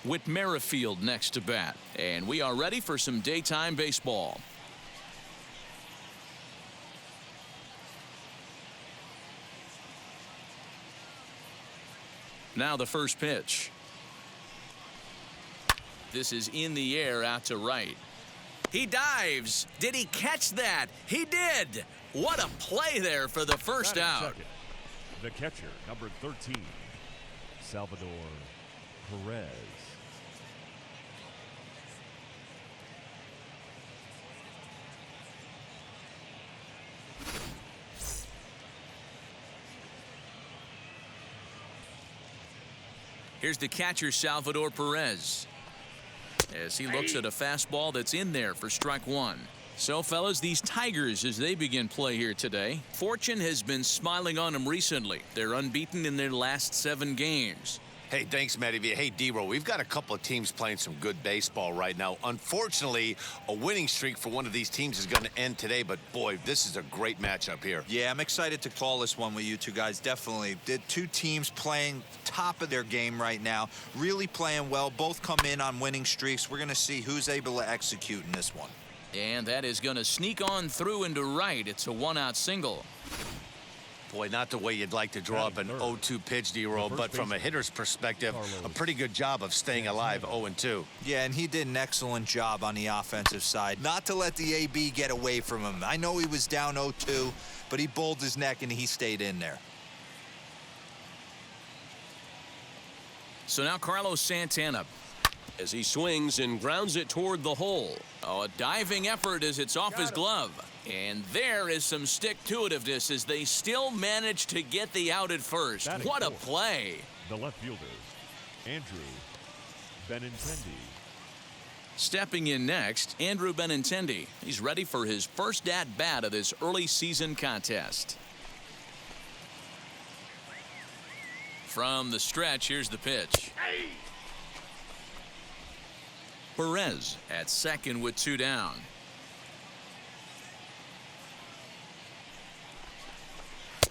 Whit Merrifield next to bat. And we are ready for some daytime baseball. Now the first pitch. This is in the air out to right. He dives. Did he catch that? He did. What a play there for the first out. Second, the catcher, number 13, Salvador Perez. Here's the catcher, Salvador Perez, as he looks at a fastball that's in there for strike one. So, fellas, these Tigers, as they begin play here today, fortune has been smiling on them recently. They're unbeaten in their last 7 games. Hey, thanks, Matty V. Hey, D-Roll, we've got a couple of teams playing some good baseball right now. Unfortunately, a winning streak for one of these teams is going to end today, but boy, this is a great matchup here. Yeah, I'm excited to call this one with you two guys, definitely. The two teams playing top of their game right now, really playing well, both come in on winning streaks. We're going to see who's able to execute in this one. And that is going to sneak on through into right. It's a 1-out single. Boy, not the way you'd like to draw up an 0-2 pitch, D-Roll, but from a hitter's perspective, a pretty good job of staying alive 0-2. Yeah, and he did an excellent job on the offensive side. Not to let the AB get away from him. I know he was down 0-2, but he bowled his neck and he stayed in there. So now Carlos Santana, as he swings and grounds it toward the hole. Oh, a diving effort as it's off his glove. And there is some stick-to-itiveness as they still manage to get the out at first. What a play. The left fielder, Andrew Benintendi. Stepping in next, Andrew Benintendi. He's ready for his first at-bat of this early season contest. From the stretch, here's the pitch. Perez at second with 2 down.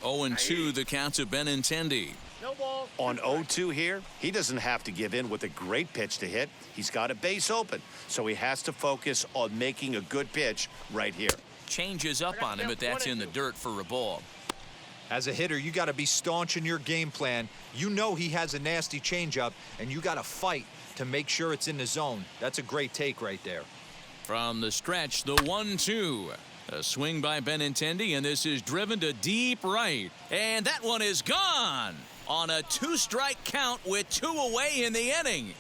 Oh, and 2 the count to Benintendi. No ball. On 0-2 here, he doesn't have to give in with a great pitch to hit. He's got a base open, so he has to focus on making a good pitch right here. Changes up on him, but that's in the dirt for a ball. As a hitter, you got to be staunch in your game plan. You know he has a nasty changeup, and you got to fight to make sure it's in the zone. That's a great take right there. From the stretch, the 1-2. A swing by Benintendi, and this is driven to deep right. And that one is gone on a 2-strike count with 2 away in the inning.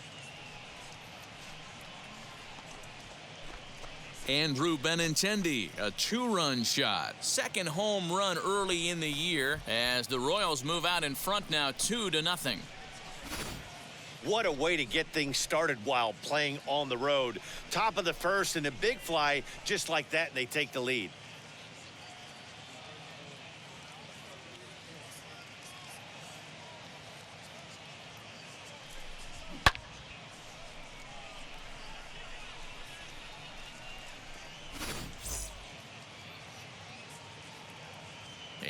Andrew Benintendi, a 2-run shot. Second home run early in the year as the Royals move out in front now 2-0. What a way to get things started while playing on the road. Top of the first and a big fly just like that, and they take the lead.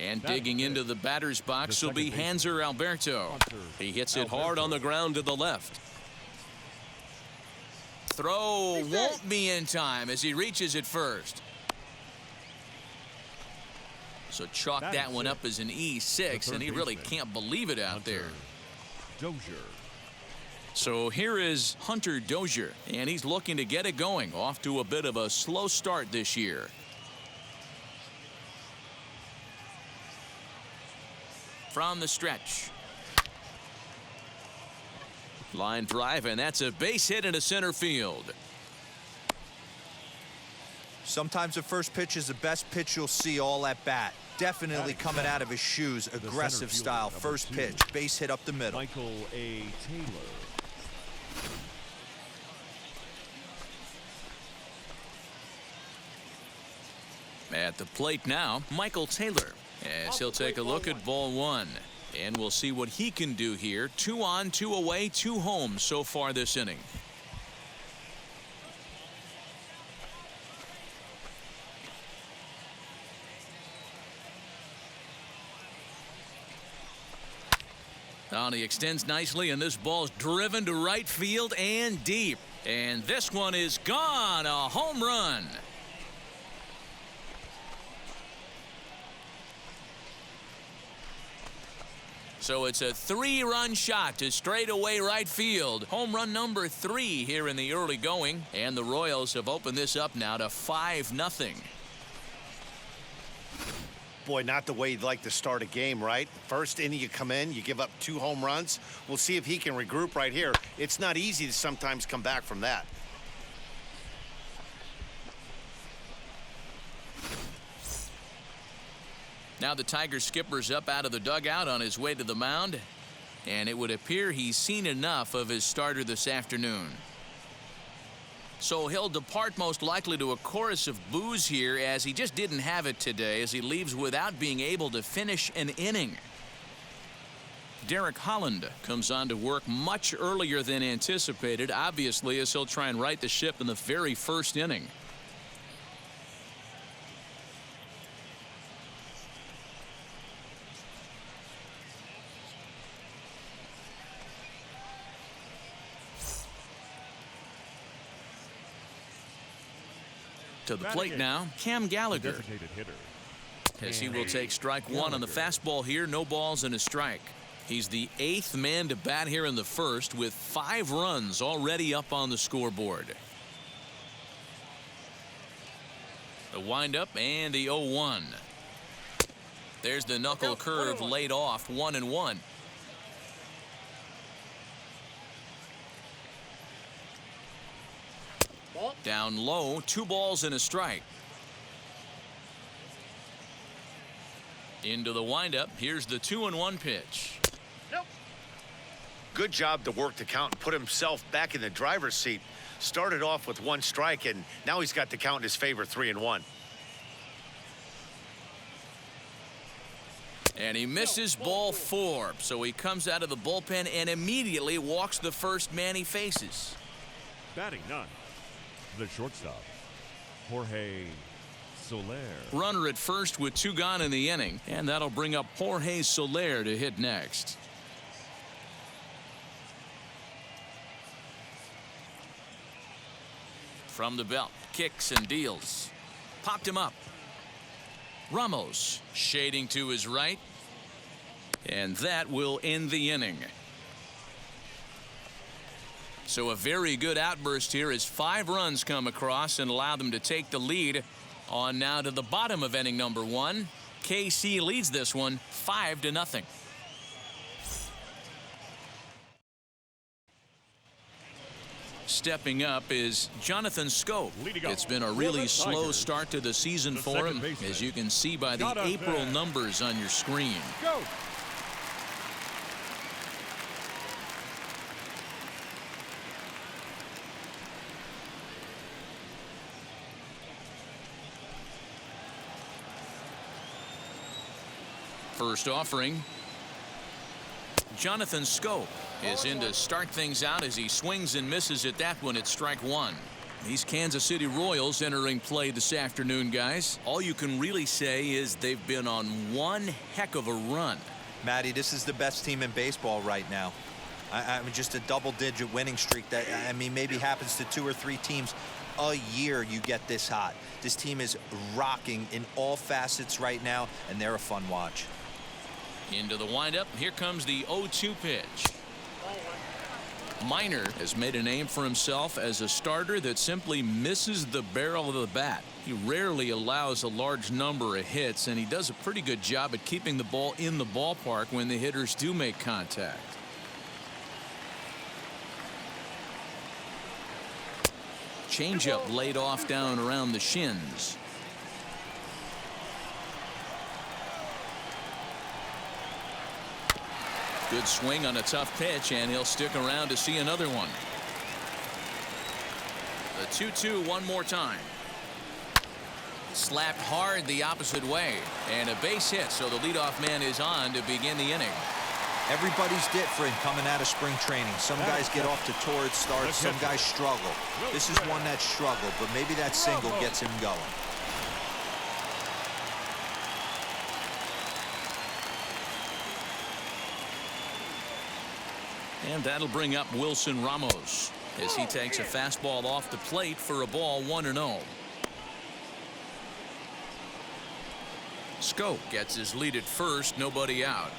And digging into the batter's box will be Hanser Alberto. He hits it hard on the ground to the left. Throw won't be in time as he reaches it first. So chalk that one up as an E6, and he really can't believe it out there. Dozier. So here is Hunter Dozier, and he's looking to get it going. Off to a bit of a slow start this year. From the stretch. Line drive, and that's a base hit into center field. Sometimes the first pitch is the best pitch you'll see all at bat. Definitely coming out of his shoes, aggressive style. First pitch, base hit up the middle. Michael A. Taylor. At the plate now, Michael Taylor, as he'll take a look at ball 1. And we'll see what he can do here. 2 on, 2 away, 2 home so far this inning. Now he extends nicely, and this ball's driven to right field and deep. And this one is gone. A home run. So it's a 3-run shot to straightaway right field. Home run number 3 here in the early going. And the Royals have opened this up now to 5-0. Boy, not the way you'd like to start a game, right? First inning you come in, you give up 2 home runs. We'll see if he can regroup right here. It's not easy to sometimes come back from that. Now the Tiger skipper's up out of the dugout on his way to the mound, and it would appear he's seen enough of his starter this afternoon. So he'll depart most likely to a chorus of boos here, as he just didn't have it today, as he leaves without being able to finish an inning. Derek Holland comes on to work much earlier than anticipated, obviously, as he'll try and right the ship in the very first inning. To the plate now, Cam Gallagher, Designated hitter. as he will take strike 1 on the fastball here. No balls and a strike. He's the 8th man to bat here in the first, with 5 runs already up on the scoreboard. The windup and the 0-1. There's the knuckle curve laid off, 1-1. Down low, 2 balls and a strike. Into the windup. Here's the 2-1 pitch. Good job to work the count and put himself back in the driver's seat. Started off with 1 strike, and now he's got the count in his favor, 3-1. And he misses ball 4, so he comes out of the bullpen and immediately walks the first man he faces. Batting 9. The shortstop, Jorge Soler. Runner at first with 2 gone in the inning, and that'll bring up Jorge Soler to hit next. From the belt, kicks and deals. Popped him up. Ramos shading to his right, and that will end the inning. So a very good outburst here as 5 runs come across and allow them to take the lead. On now to the bottom of inning number 1. KC leads this one 5-0. Stepping up is Jonathan Schoop. It's been a really slow start to the season for him, as you can see by the April numbers on your screen. Go. First offering. Jonathan Schoop is in to start things out as he swings and misses at that one at strike 1. These Kansas City Royals entering play this afternoon, guys. All you can really say is they've been on one heck of a run. Matty, this is the best team in baseball right now. I mean, just a double-digit winning streak that, I mean, maybe happens to 2 or 3 teams a year. You get this hot. This team is rocking in all facets right now, and they're a fun watch. Into the windup. Here comes the 0-2 pitch. Minor has made a name for himself as a starter that simply misses the barrel of the bat. He rarely allows a large number of hits, and he does a pretty good job at keeping the ball in the ballpark when the hitters do make contact. Changeup laid off down around the shins. Good swing on a tough pitch, and he'll stick around to see another one. The 2-2 one more time. Slapped hard the opposite way, and a base hit, so the leadoff man is on to begin the inning. Everybody's different coming out of spring training. Some guys get off to torrid starts, some guys struggle. This is one that struggled, but maybe that single gets him going. And that'll bring up Wilson Ramos as he takes a fastball off the plate for a ball 1-0. Scope gets his lead at first, nobody out.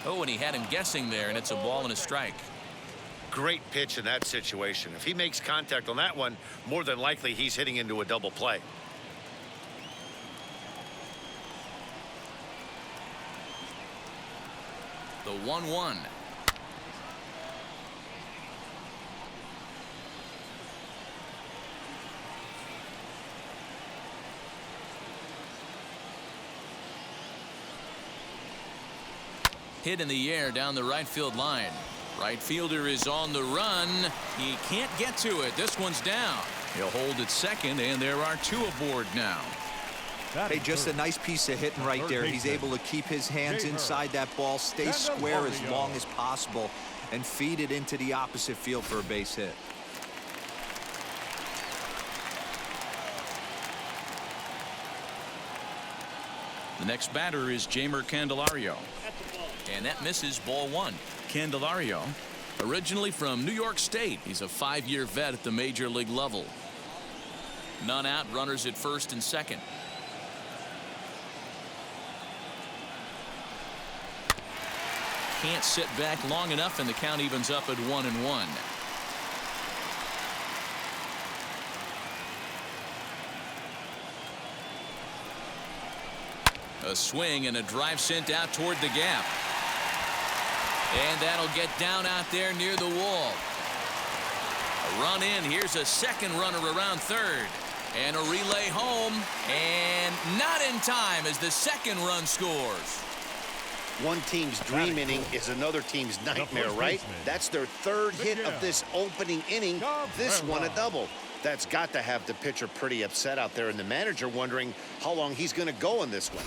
Oh, and he had him guessing there, and it's a ball and a strike. Great pitch in that situation. If he makes contact on that one, more than likely he's hitting into a double play. The 1-1. Hit in the air down the right field line. Right fielder is on the run. He can't get to it. This one's down. He'll hold at second, and there are two aboard now. Hey, just a nice piece of hitting right there. He's able to keep his hands inside that ball, stay square as long as possible, and feed it into the opposite field for a base hit. The next batter is Jeimer Candelario. And that misses, ball 1. Candelario, originally from New York State. He's a 5-year vet at the major league level. None out, runners at first and second. Can't sit back long enough, and the count evens up at 1-1. A swing and a drive sent out toward the gap. And that'll get down out there near the wall. A run in. Here's a second runner around third. And a relay home. And not in time as the second run scores. One team's dream inning is another team's nightmare, right? That's their third hit of this opening inning. This one a double. That's got to have the pitcher pretty upset out there, and the manager wondering how long he's going to go in this one.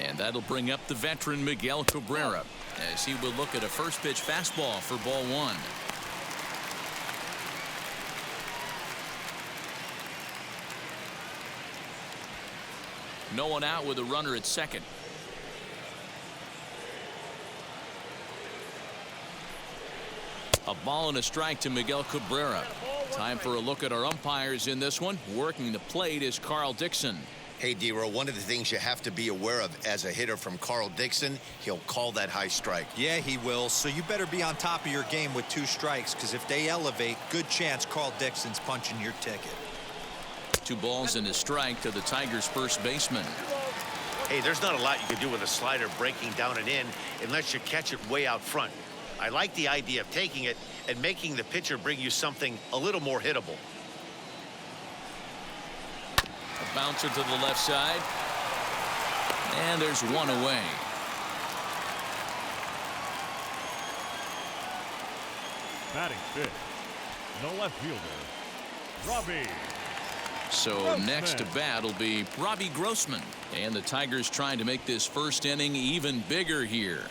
And that'll bring up the veteran Miguel Cabrera as he will look at a first pitch fastball for ball 1. No one out with a runner at second. A ball and a strike to Miguel Cabrera. Time for a look at our umpires in this one. Working the plate is Carl Dixon. Hey, D-Row, one of the things you have to be aware of as a hitter from Carl Dixon, he'll call that high strike. Yeah, he will. So you better be on top of your game with 2 strikes, because if they elevate, good chance Carl Dixon's punching your ticket. 2 balls and a strike to the Tigers' first baseman. Hey, there's not a lot you can do with a slider breaking down and in unless you catch it way out front. I like the idea of taking it and making the pitcher bring you something a little more hittable. A bouncer to the left side. And there's one away. Batting fifth, the left fielder, Robbie. So Grossman. next to bat will be Robbie Grossman. And the Tigers trying to make this first inning even bigger here.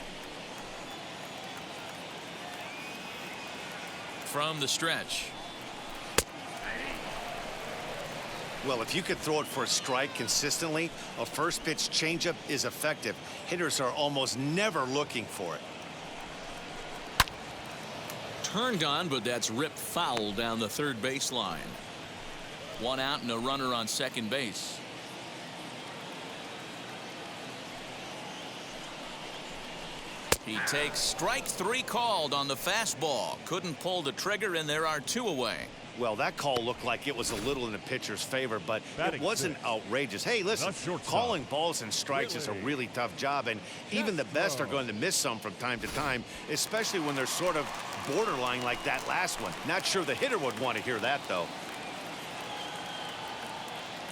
From the stretch. Well, if you could throw it for a strike consistently, a first pitch changeup is effective. Hitters are almost never looking for it. Turned on, but that's ripped foul down the third baseline. 1 out and a runner on second base. He takes strike 3 called on the fastball. Couldn't pull the trigger, and there are 2 away. Well, that call looked like it was a little in the pitcher's favor, but it wasn't outrageous. Hey, listen, calling balls and strikes is a really tough job, and even the best are going to miss some from time to time, especially when they're sort of borderline like that last one. Not sure the hitter would want to hear that, though.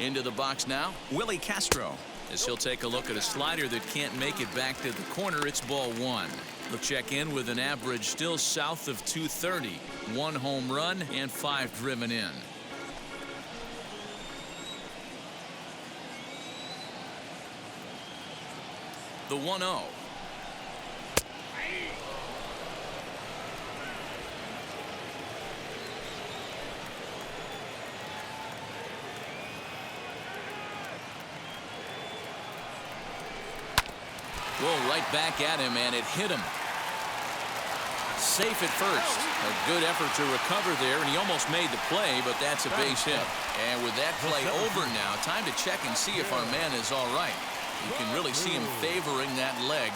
Into the box now, Willie Castro, as he'll take a look at a slider that can't make it back to the corner. It's ball 1. He'll check in with an average still south of 230. 1 home run and 5 driven in. The 1-0. Well, right back at him, and it hit him. Safe at first. A good effort to recover there, and he almost made the play, but that's a base hit. And with that play over now, time to check and see if our man is all right. You can really see him favoring that leg,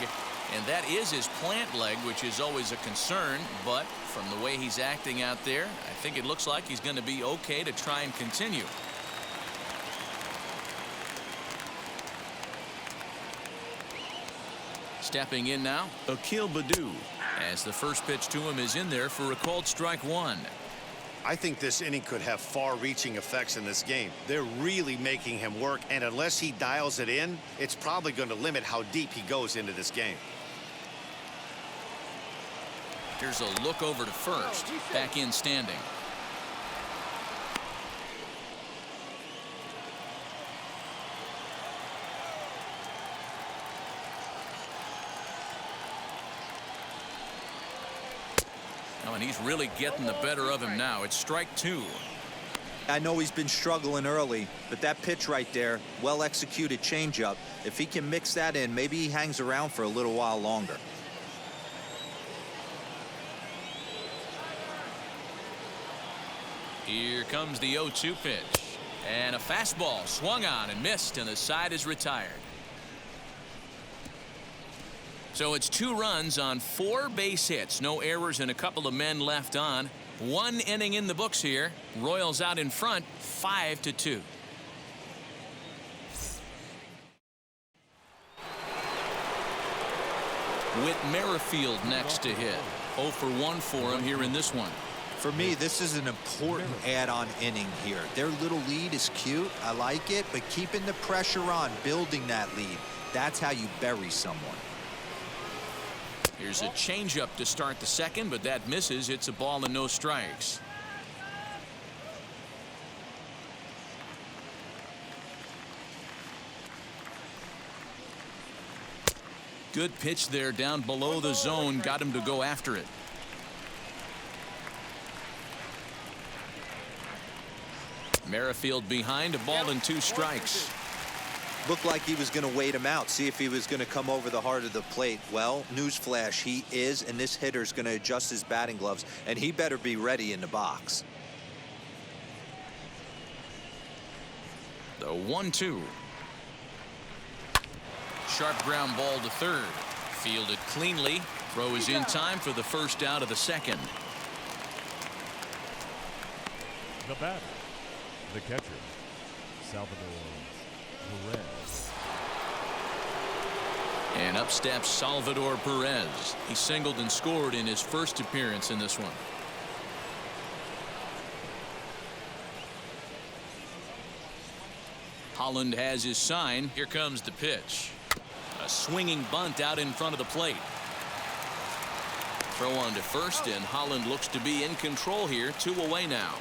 and that is his plant leg, which is always a concern, but from the way he's acting out there, I think it looks like he's going to be okay to try and continue. Stepping in now, Akil Baddoo, as the first pitch to him is in there for a called strike one. I think this inning could have far-reaching effects in this game. They're really making him work, and unless he dials it in, it's probably going to limit how deep he goes into this game. Here's a look over to first. Back in standing. Oh, and he's really getting the better of him now. It's strike two. I know he's been struggling early, but that pitch right there, well-executed changeup, if he can mix that in, maybe he hangs around for a little while longer. Here comes the 0-2 pitch. And a fastball swung on and missed, and the side is retired. So it's 2 runs on 4 base hits. No errors and a couple of men left on. 1 inning in the books here. Royals out in front, 5-2. Whit Merrifield next to hit. 0 for 1 for him here in this one. For me, this is an important add-on inning here. Their little lead is cute. I like it, but keeping the pressure on, building that lead, that's how you bury someone. Here's a changeup to start the second, but that misses. It's a ball and no strikes. Good pitch there down below the zone. Got him to go after it. Merrifield behind, a ball and 2 strikes. Looked like he was going to wait him out, see if he was going to come over the heart of the plate. Well, newsflash, he is, and this hitter's going to adjust his batting gloves, and he better be ready in the box. The 1-2. Sharp ground ball to third. Fielded cleanly. Throw is in time for the first out of the second. The batter, the catcher, Salvador Perez. And up steps Salvador Perez. He singled and scored in his first appearance in this one. Holland has his sign. Here comes the pitch. A swinging bunt out in front of the plate. Throw on to first, and Holland looks to be in control here. 2 away now.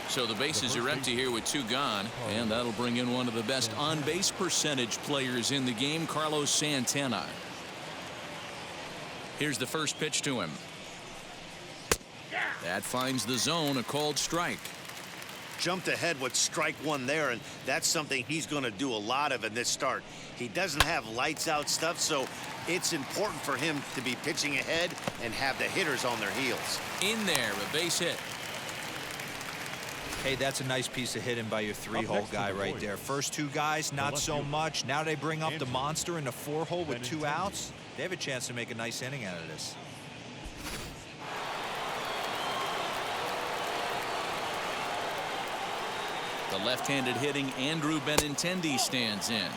So the bases are empty here with 2 gone, and that'll bring in one of the best on-base percentage players in the game, Carlos Santana. Here's the first pitch to him. That finds the zone, a called strike. Jumped ahead with strike 1 there, and that's something he's going to do a lot of in this start. He doesn't have lights out stuff, so it's important for him to be pitching ahead and have the hitters on their heels. In there, a base hit. Hey, that's a nice piece of hitting by your 3-hole guy right there. First 2 guys, not so much. Now they bring up the monster in the 4-hole with 2 outs. They have a chance to make a nice inning out of this. The left-handed hitting Andrew Benintendi stands in,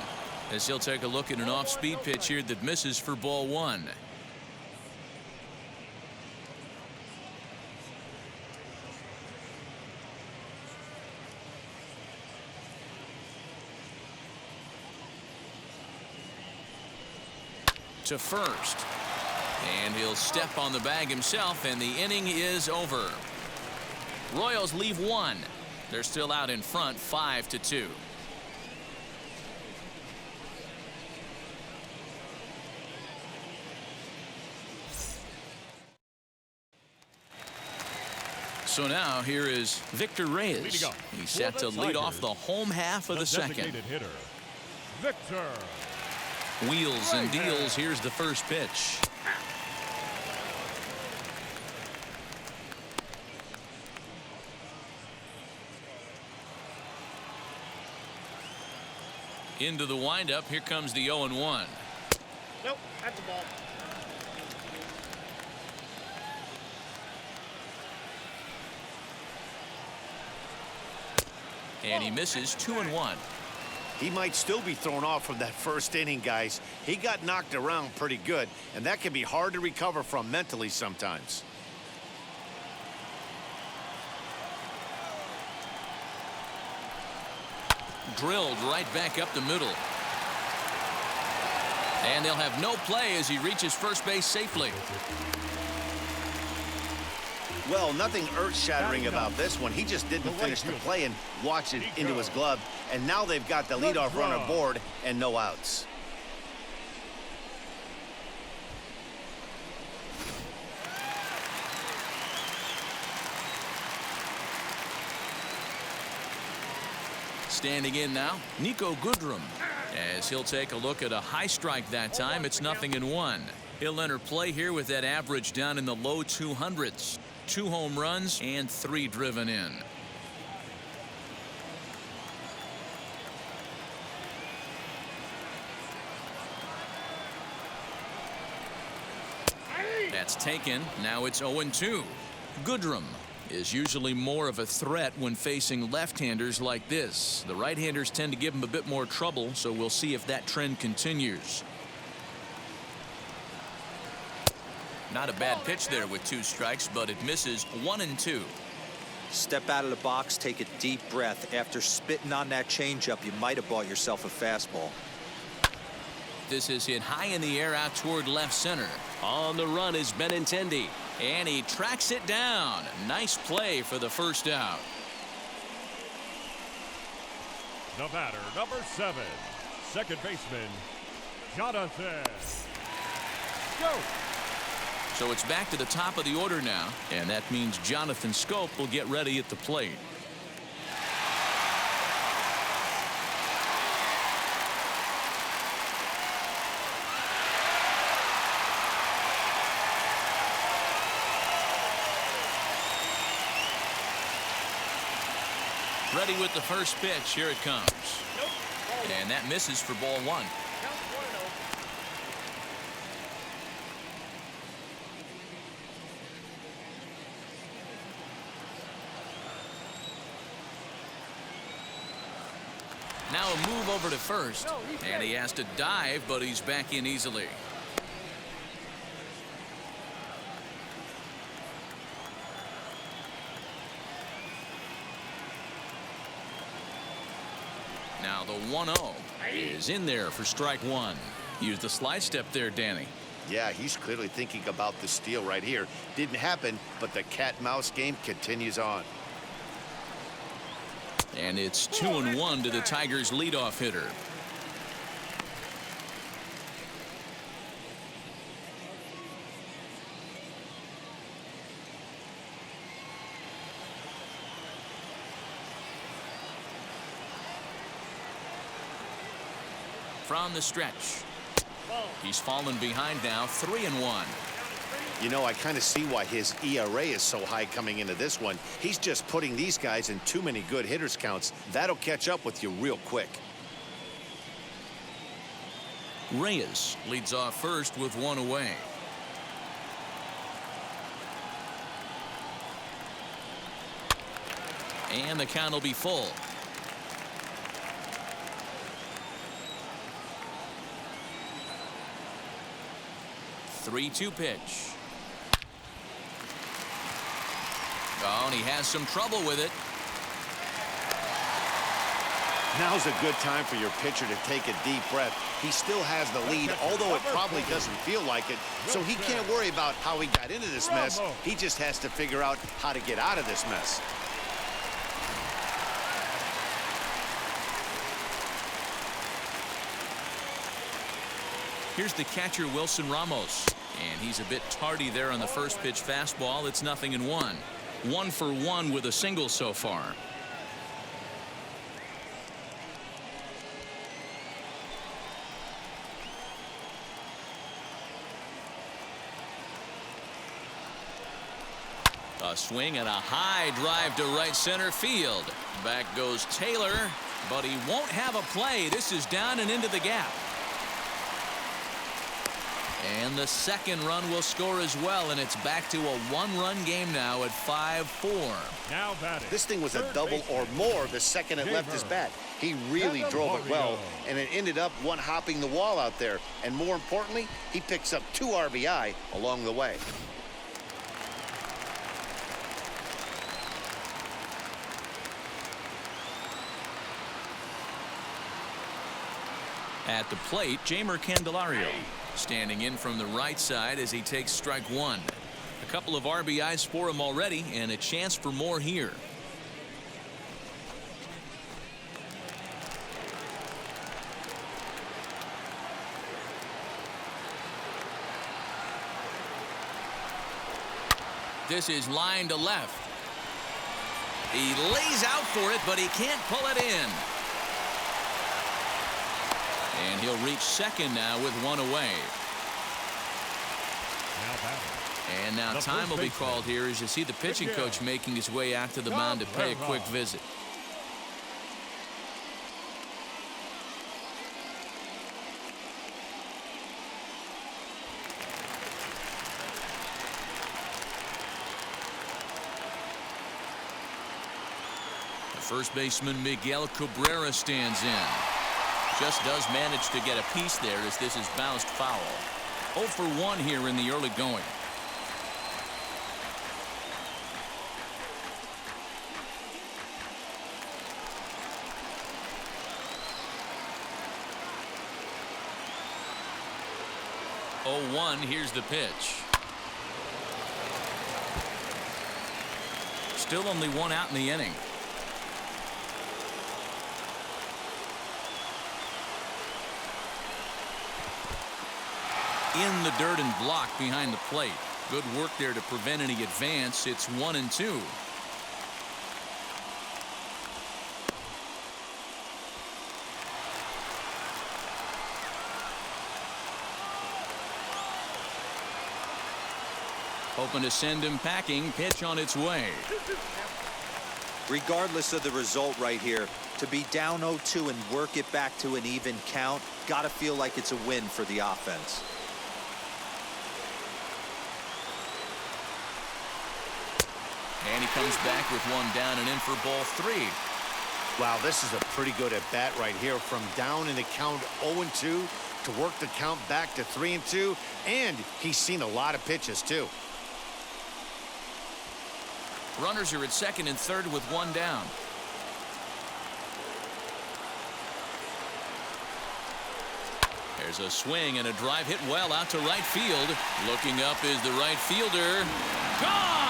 as he'll take a look at an off-speed pitch here that misses for ball 1. To first, and he'll step on the bag himself, and the inning is over. Royals leave 1. They're still out in front, 5-2. So now here is Victor Reyes. He's set to lead off the home half of the second. Hitter, Victor Wheels and deals. Here's the first pitch. Into the windup. Here comes the 0-1. Nope, that's the ball. And he misses 2-1. He might still be thrown off from that first inning, guys. He got knocked around pretty good, and that can be hard to recover from mentally sometimes. Drilled right back up the middle. And they'll have no play as he reaches first base safely. Well, nothing earth-shattering about this one. He just didn't finish the play and watched it into his glove. And now they've got the leadoff runner aboard and no outs. Standing in now, Nico Goodrum. As he'll take a look at a high strike that time, it's 0-1. He'll enter play here with that average down in the low 200s. 2 home runs and 3 driven in. That's taken. Now it's 0-2. Goodrum is usually more of a threat when facing left-handers like this. The right-handers tend to give him a bit more trouble, so we'll see if that trend continues. Not a bad pitch there with 2 strikes, but it misses 1-2. Step out of the box, take a deep breath. After spitting on that changeup, you might have bought yourself a fastball. This is hit high in the air out toward left center. On the run is Benintendi, and he tracks it down. Nice play for the first out. The batter, number 7, second baseman, Jonathan. Go! So it's back to the top of the order now, and that means Jonathan Scope will get ready at the plate. Ready with the first pitch. Here it comes. And that misses for ball 1. Now a move over to first, and he has to dive, but he's back in easily. Now the 1-0 is in there for strike 1. Use the slide step there, Danny. Yeah, he's clearly thinking about the steal right here. Didn't happen, but the cat-mouse game continues on. And it's 2-1 to the Tigers' leadoff hitter. From the stretch. He's fallen behind now, 3-1. You know, I kind of see why his ERA is so high coming into this one. He's just putting these guys in too many good hitters counts. That'll catch up with you real quick. Reyes leads off first with 1 away. And the count will be full. 3-2 pitch. Oh, and he has some trouble with it. Now's a good time for your pitcher to take a deep breath. He still has the lead, although it probably doesn't feel like it. So he can't worry about how he got into this mess. He just has to figure out how to get out of this mess. Here's the catcher, Wilson Ramos. And he's a bit tardy there on the first pitch fastball. It's 0-1. 1 for 1 with a single so far. A swing and a high drive to right center field. Back goes Taylor, but he won't have a play. This is down and into the gap. And the second run will score as well, and it's back to a one-run game now at 5-4. Now batting. This thing was a double or more the second it left his bat. He really drove it well, and it ended up one-hopping the wall out there. And more importantly, he picks up 2 RBI along the way. At the plate, Jeimer Candelario standing in from the right side as he takes strike one. A couple of RBIs for him already, and a chance for more here. This is line to left. He lays out for it, but he can't pull it in. And he'll reach second now with one away. And now time will be called here as you see the pitching coach making his way out to the mound to pay a quick visit. The first baseman Miguel Cabrera stands in. Just does manage to get a piece there as this is bounced foul. 0 for 1 here in the early going. Oh, 1. Here's the pitch. Still only one out in the inning. In the dirt and blocked behind the plate. Good work there to prevent any advance. It's 1-2. Hoping to send him packing. Pitch on its way. Regardless of the result right here, to be down 0-2 and work it back to an even count, gotta feel like it's a win for the offense. And he comes back with one down and in for ball 3. Wow, this is a pretty good at bat right here. From down in the count 0-2 to work the count back to 3-2. And he's seen a lot of pitches too. Runners are at second and third with one down. There's a swing and a drive hit well out to right field. Looking up is the right fielder. Gone!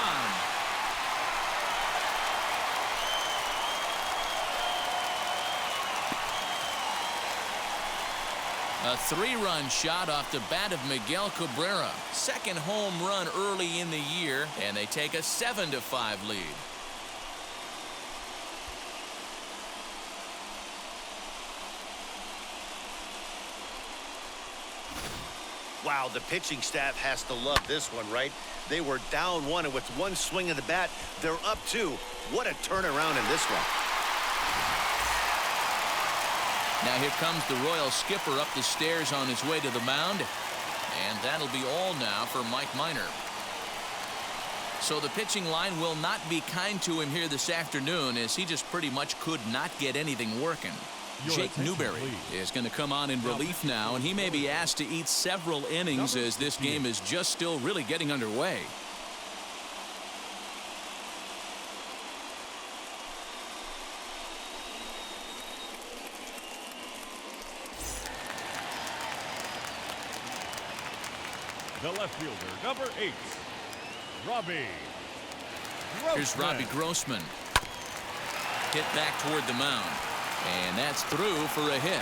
A 3-run shot off the bat of Miguel Cabrera. Second home run early in the year, and they take a 7-5 lead. Wow, the pitching staff has to love this one, right? They were down 1, and with one swing of the bat, they're up 2. What a turnaround in this one. Now here comes the Royal skipper up the stairs on his way to the mound. And that'll be all now for Mike Minor. So the pitching line will not be kind to him here this afternoon, as he just pretty much could not get anything working. Jake Newberry is going to come on in relief now, and he may be asked to eat several innings as this game is just still really getting underway. The left fielder, number 8, Robbie. Here's Robbie Grossman. Hit back toward the mound. And that's through for a hit.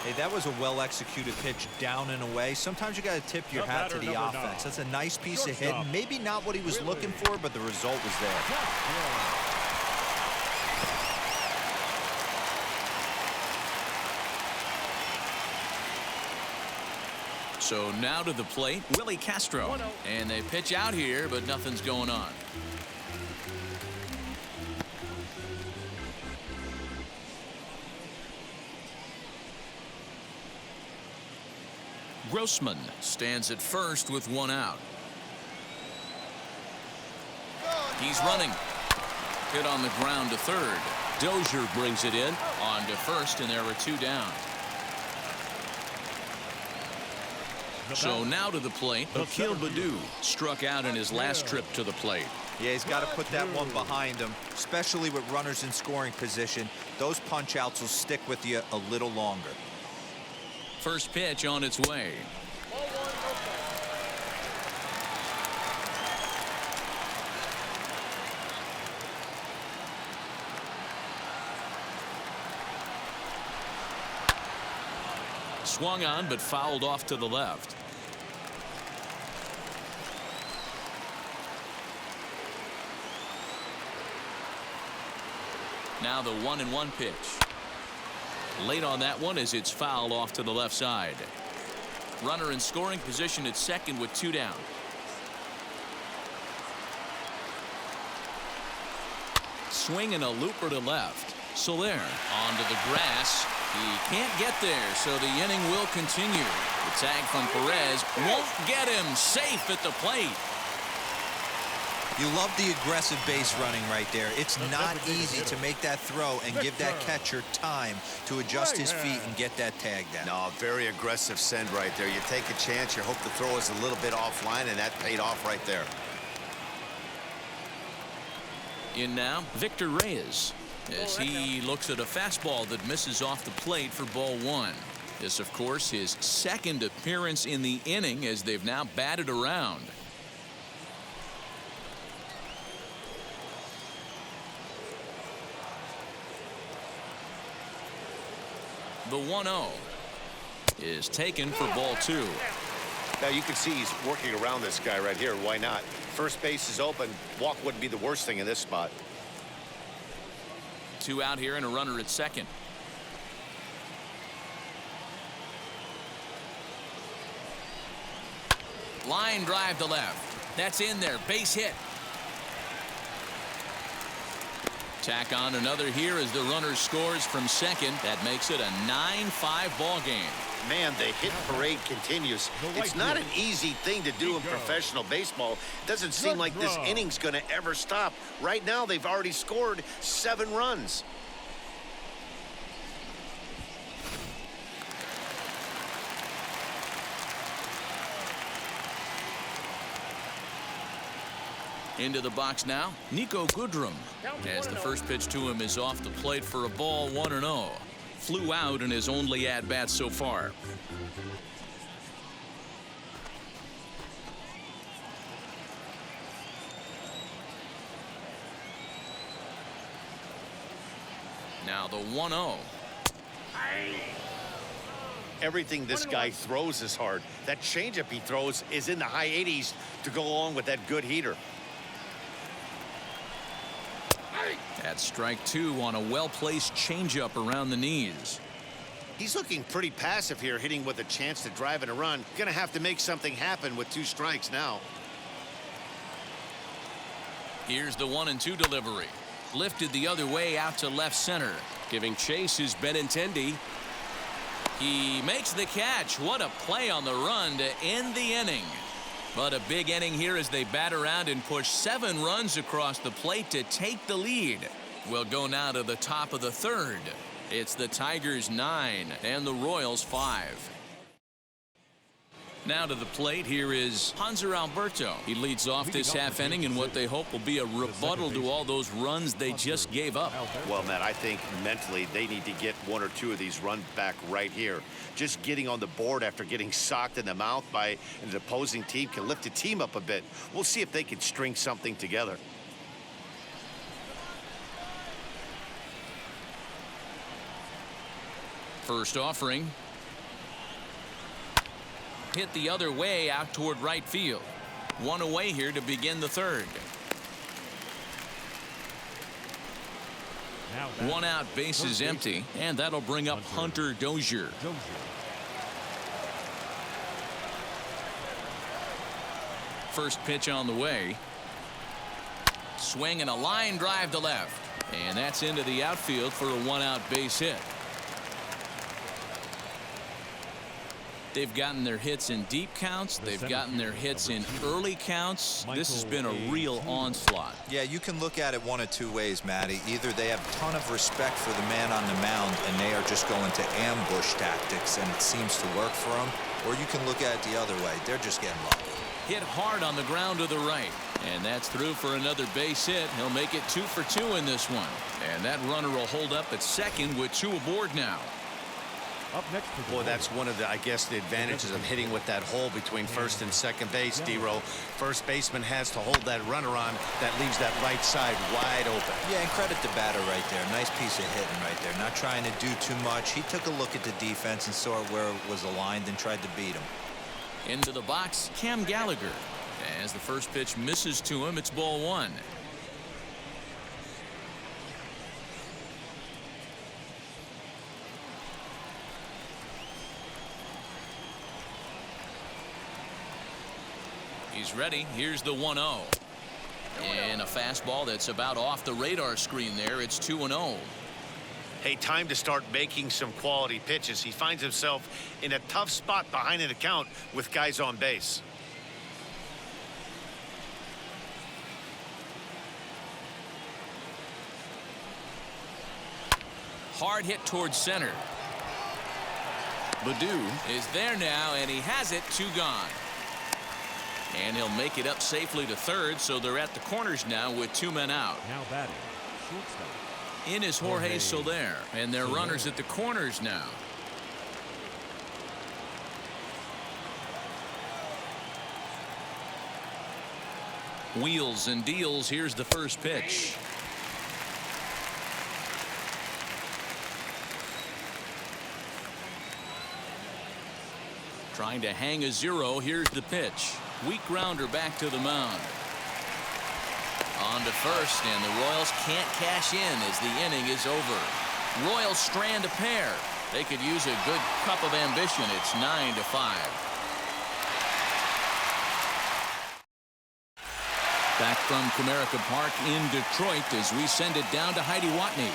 Hey, that was a well-executed pitch down and away. Sometimes you got to tip your hat to the offense. That's a nice piece of hitting. Maybe not what he was looking for, but the result was there. So now to the plate, Willie Castro. And they pitch out here, but nothing's going on. Grossman stands at first with one out. He's running. Hit on the ground to third. Dozier brings it in on to first, and there are two down. So now to the plate, Akil Baddoo struck out in his last trip to the plate. Yeah, he's got to put that one behind him, especially with runners in scoring position. Those punch outs will stick with you a little longer. First pitch on its way. Swung on, but fouled off to the left. Now the 1-1 pitch. Late on that one as it's fouled off to the left side. Runner in scoring position at second with two down. Swing and a looper to left. Soler onto the grass. He can't get there, so the inning will continue. The tag from Perez won't get him. Safe at the plate. You love the aggressive base running right there. It's not easy to make that throw and give that catcher time to adjust his feet and get that tag down. No, very aggressive send right there. You take a chance, you hope the throw is a little bit offline, and that paid off right there. In now, Victor Reyes, as he looks at a fastball that misses off the plate for ball one. This, of course, his second appearance in the inning as they've now batted around. The 1-0 is taken for ball two. Now you can see he's working around this guy right here. Why not? First base is open. Walk wouldn't be the worst thing in this spot. Two out here and a runner at second. Line drive to left. That's in there. Base hit. Tack on another here as the runner scores from second. That makes it a 9-5 ball game. Man, the hit parade continues. It's not an easy thing to do in professional baseball. It doesn't seem like this inning's going to ever stop. Right now, they've already scored 7 runs. Into the box now, Nico Goodrum, as the first pitch to him is off the plate for a ball 1-0. Flew out in his only at-bat so far. Now the 1-0. Everything this guy throws is hard. That changeup he throws is in the high 80s to go along with that good heater. That's strike two on a well-placed changeup around the knees. He's looking pretty passive here, hitting with a chance to drive in a run. Gonna have to make something happen with 2 strikes now. Here's the 1-2 delivery. Lifted the other way out to left center. Giving chase is Benintendi. He makes the catch. What a play on the run to end the inning. But a big inning here as they bat around and push 7 runs across the plate to take the lead. We'll go now to the top of the third. It's the Tigers 9 and the Royals 5. Now to the plate, here is Hanser Alberto. He leads off this half inning in what they hope will be a rebuttal to all those runs they just gave up. Well, Matt, I think mentally they need to get 1 or 2 of these runs back right here. Just getting on the board after getting socked in the mouth by an opposing team can lift the team up a bit. We'll see if they can string something together. First offering. Hit the other way out toward right field. 1 away here to begin the third. 1 out, base is empty, and that'll bring up Hunter Dozier. first pitch on the way. Swing and a line drive to left. And that's into the outfield for a one-out base hit. They've gotten their hits in deep counts. They've gotten their hits in early counts. This has been a real onslaught. Yeah, you can look at it one of two ways, Matty. Either they have a ton of respect for the man on the mound and they are just going to ambush tactics and it seems to work for them, or you can look at it the other way. They're just getting lucky. Hit hard on the ground to the right, and that's through for another base hit. He'll make it 2 for 2 in this one, and that runner will hold up at second with 2 aboard now. Up next to Boy, that's one of the, I guess, the advantages of hitting with that hole between first and second base, D-Row. First baseman has to hold that runner on. That leaves that right side wide open. Yeah, and credit the batter right there. Nice piece of hitting right there. Not trying to do too much. He took a look at the defense and saw where it was aligned and tried to beat him. Into the box, Cam Gallagher. As the first pitch misses to him, it's ball 1. He's ready. Here's the 1-0. And a fastball that's about off the radar screen there. It's 2-0. Hey, time to start making some quality pitches. He finds himself in a tough spot behind an account with guys on base. Hard hit towards center. Baddoo is there now, and he has it. 2 gone. And he'll make it up safely to third, so they're at the corners now with 2 men out. now batting shortstop. In is Jorge Soler, and they're runners at the corners now. Wheels and deals. Here's the first pitch. Trying to hang a 0. Here's the pitch. Weak grounder back to the mound. On to first, and the Royals can't cash in as the inning is over. Royals strand a pair. They could use a good cup of ambition. It's 9-5. Back from Comerica Park in Detroit as we send it down to Heidi Watney.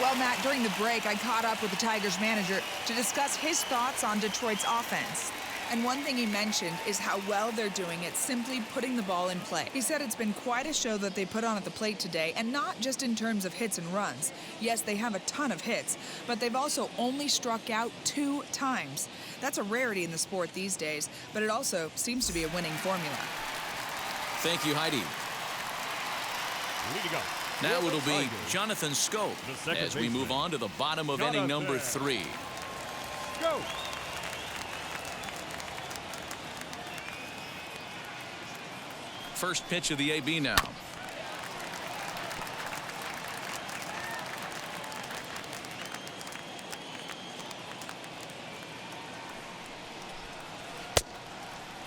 Well, Matt, during the break, I caught up with the Tigers manager to discuss his thoughts on Detroit's offense. And one thing he mentioned is how well they're doing at simply putting the ball in play. He said it's been quite a show that they put on at the plate today, and not just in terms of hits and runs. Yes, they have a ton of hits, but they've also only struck out 2 times. That's a rarity in the sport these days, but it also seems to be a winning formula. Thank you, Heidi. Leading up. Now it'll be Jonathan Scope as we move on to the bottom of inning number 3. Go. First pitch of the AB now.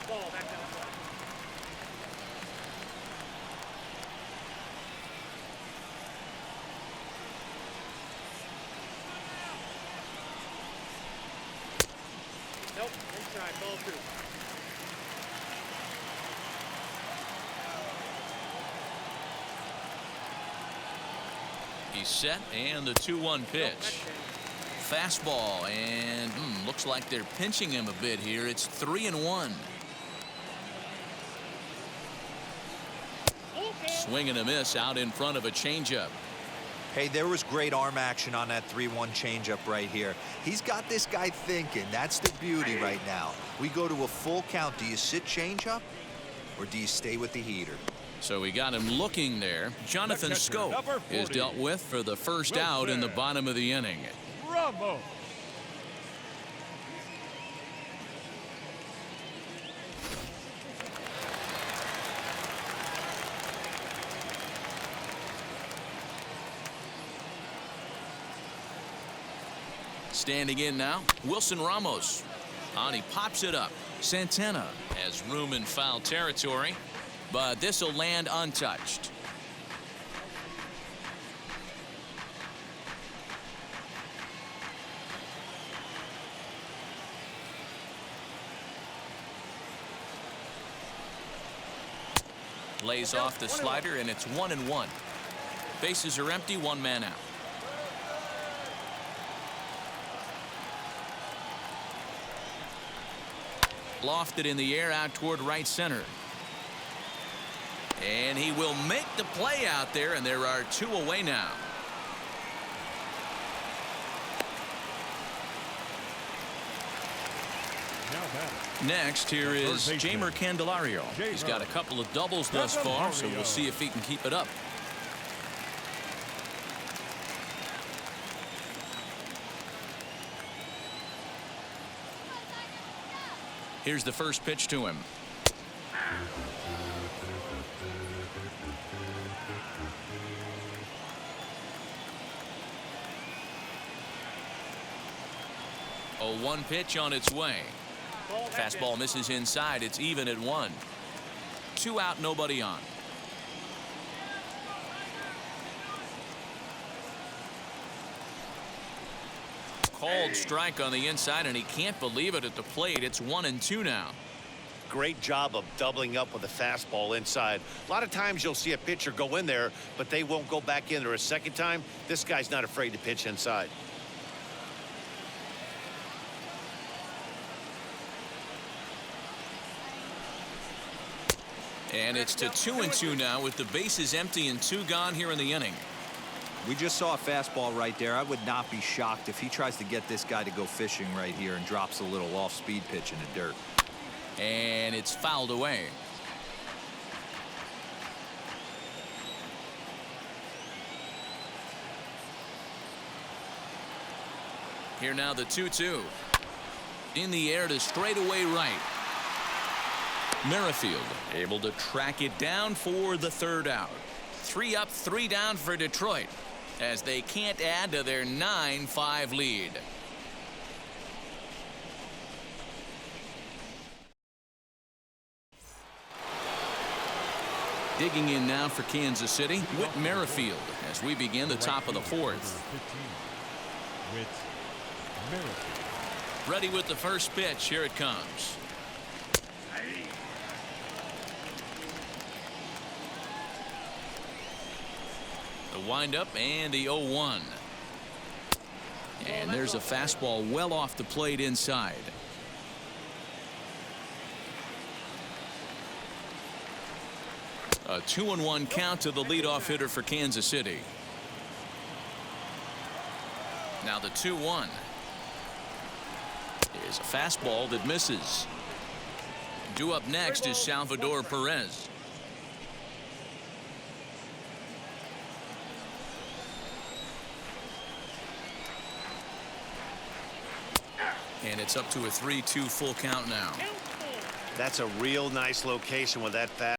Ball back down. Nope, inside, ball 2. He's set, and the 2-1 pitch. Fastball, and looks like they're pinching him a bit here. It's 3-1. Swing and a miss out in front of a changeup. Hey, there was great arm action on that 3-1 changeup right here. He's got this guy thinking. That's the beauty right now. We go to a full count. Do you sit changeup or do you stay with the heater? So we got him looking there. Jonathan Scope is dealt with for the first out in the bottom of the inning. Bravo. Standing in now, Wilson Ramos. On, he pops it up. Santana has room in foul territory, but this will land untouched. Lays off the slider, and it's 1-1. Bases are empty, one man out. Lofted in the air out toward right center. And he will make the play out there, and there are two away now. Next, here is Jeimer Candelario. He's got a couple of doubles thus far, so we'll see if he can keep it up. Here's the first pitch to him. A 1 pitch on its way. Fastball misses inside. It's even at 1. 2 out, nobody on. Called strike on the inside, and he can't believe it at the plate. It's 1-2 now. Great job of doubling up with a fastball inside. A lot of times you'll see a pitcher go in there, but they won't go back in there a second time. This guy's not afraid to pitch inside. And it's to 2-2 now with the bases empty and 2 gone here in the inning. We just saw a fastball right there. I would not be shocked if he tries to get this guy to go fishing right here and drops a little off-speed pitch in the dirt. And it's fouled away. Here now the 2-2. In the air to straightaway right. Merrifield able to track it down for the 3rd out. 3 up, 3 down for Detroit as they can't add to their 9-5 lead. Digging in now for Kansas City, Whit Merrifield as we begin the top of the 4th. Ready with the first pitch. Here it comes. The windup and the 0-1. And there's a fastball well off the plate inside. A 2-1 count to the leadoff hitter for Kansas City. Now the 2-1. Is a fastball that misses. Due up next is Salvador Perez. And it's up to a 3-2 full count now. That's a real nice location with that fast.